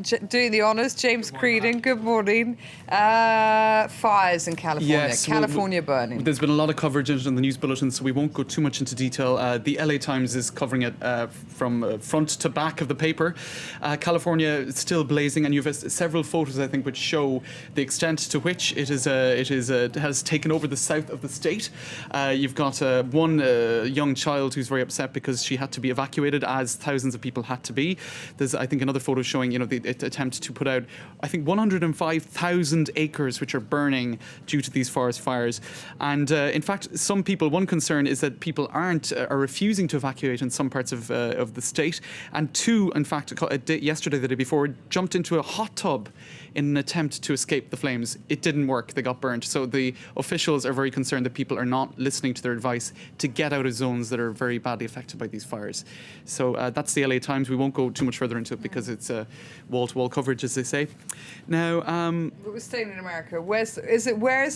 Doing the honours, James Creedon, good morning. Fires in California, Yes, California burning. There's been a lot of coverage in the news bulletin, so we won't go too much into detail. The LA Times is covering it from front to back of the paper. California is still blazing, and you have several photos, I think, which show the extent to which it has taken over the south of the state. You've got one young child who's very upset because she had to be evacuated, as thousands of people had to be. There's, I think, another photo showing, the attempt to put out, I think, 105,000 acres which are burning due to these forest fires. And in fact, one concern is that people are refusing to evacuate in some parts of the state. And two, in fact, yesterday, the day before, jumped into a hot tub in an attempt to escape the flames. It didn't work. They got burnt. So the officials are very concerned that people are not listening to their advice to get out of zones that are very badly affected by these fires. So that's the LA Times. We won't go too much further into it because it's wall-to-wall coverage, as they say. Now, but we're staying in America. Where is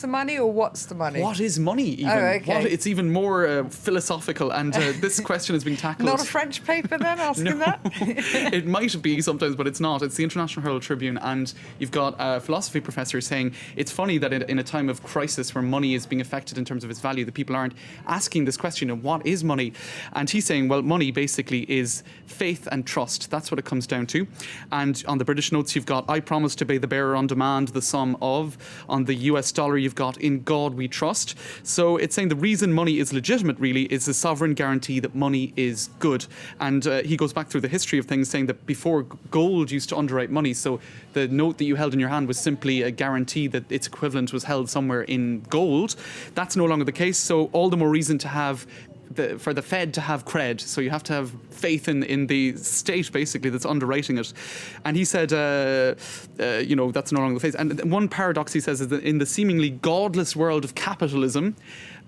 the money, or what's the money? What is money, even? Oh, okay. It's even more philosophical, and this question has been tackled. Not a French paper, then, asking that? It might be sometimes, but it's not. It's the International Herald Tribune, and you've got a philosophy professor saying it's funny that in a time of crisis where money is being affected in terms of its value, that people aren't asking this question of what is money. And he's saying, well, money basically is faith and trust. That's what it comes down to. And on the British notes, you've got, I promise to pay the bearer on demand the sum of. On the US dollar, you've got, in God we trust. So it's saying the reason money is legitimate, really, is the sovereign guarantee that money is good. And he goes back through the history of things, saying that before, gold used to underwrite money. So the note that you held in your hand was simply a guarantee that its equivalent was held somewhere in gold. That's no longer the case. So all the more reason to have for the Fed to have cred. So you have to have faith in the state, basically, that's underwriting it. And he said, that's no longer the case. And one paradox, he says, is that in the seemingly godless world of capitalism,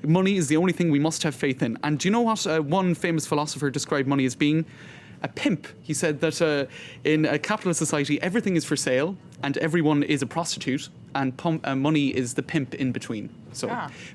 money is the only thing we must have faith in. And do you know what one famous philosopher described money as being? A pimp. He said that in a capitalist society, everything is for sale and everyone is a prostitute, and money is the pimp in between. So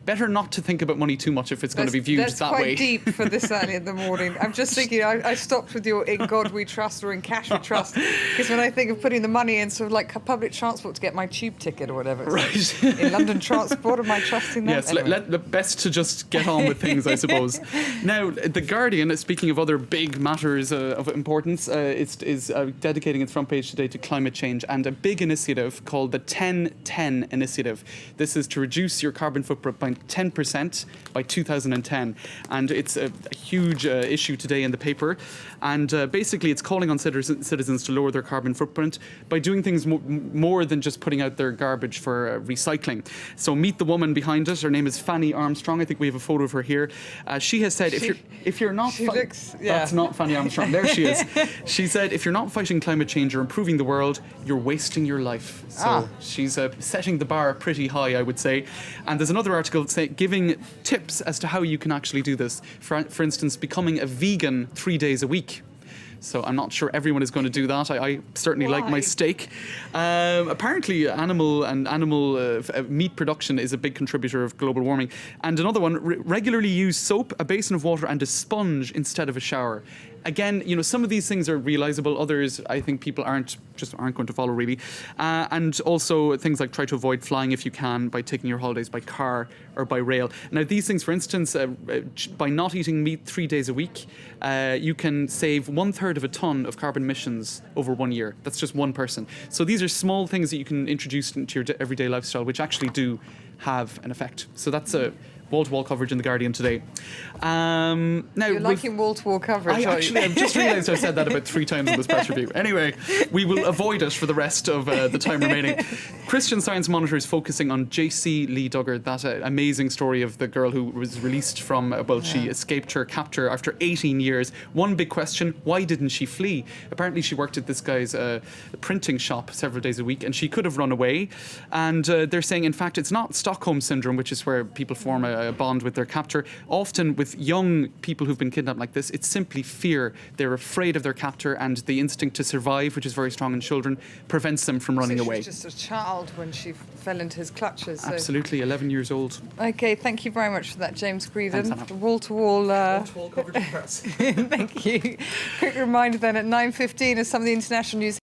better not to think about money too much if it's going to be viewed that way. That's quite deep for this early in the morning. I'm just thinking, I stopped with your in God we trust or in cash we trust, because when I think of putting the money in sort of like public transport to get my tube ticket or whatever. Right. In London Transport, am I trusting that? Yes, anyway. best to just get on with things, I suppose. Now, The Guardian, speaking of other big matters of importance, is dedicating its front page today to climate change and a big initiative called the 10-10 Initiative. This is to reduce your carbon footprint by 10% by 2010. And it's a huge issue today in the paper. And basically, it's calling on citizens to lower their carbon footprint by doing things more than just putting out their garbage for recycling. So meet the woman behind it. Her name is Fanny Armstrong. I think we have a photo of her here. She has said, if you're not... That's not Fanny Armstrong. There she is. She said, if you're not fighting climate change or improving the world, you're wasting your life. So she's setting the bar pretty high, I would say. And there's another article giving tips as to how you can actually do this. For instance, becoming a vegan 3 days a week. So I'm not sure everyone is going to do that. I certainly like my steak. Apparently, animal meat production is a big contributor of global warming. And another one, regularly use soap, a basin of water, and a sponge instead of a shower. Again, some of these things are realizable. Others, I think people aren't going to follow, really. And also things like try to avoid flying if you can by taking your holidays by car or by rail. Now, these things, for instance, by not eating meat 3 days a week, you can save 1/3 of a ton of carbon emissions over 1 year. That's just one person. So these are small things that you can introduce into your everyday lifestyle, which actually do have an effect. So that's a wall-to-wall coverage in The Guardian today. Now, you're liking wall-to-wall coverage, I've just realised I've said that about 3 times in this press review. Anyway, we will avoid it for the rest of the time remaining. Christian Science Monitor is focusing on J.C. Lee Duggar, that amazing story of the girl who was released from, she escaped her captor after 18 years. One big question, why didn't she flee? Apparently she worked at this guy's printing shop several days a week, and she could have run away. And they're saying, in fact, it's not Stockholm Syndrome, which is where people form a bond with their captor. Often with young people who've been kidnapped like this, it's simply fear. They're afraid of their captor, and the instinct to survive, which is very strong in children, prevents them from running away. She was just a child when she fell into his clutches. So. Absolutely, 11 years old. Okay, thank you very much for that, James Creedon. Thanks, Anna. Wall-to-wall... Wall-to-wall coverage of the press. Thank you. Quick reminder then, at 9:15 is some of the international news.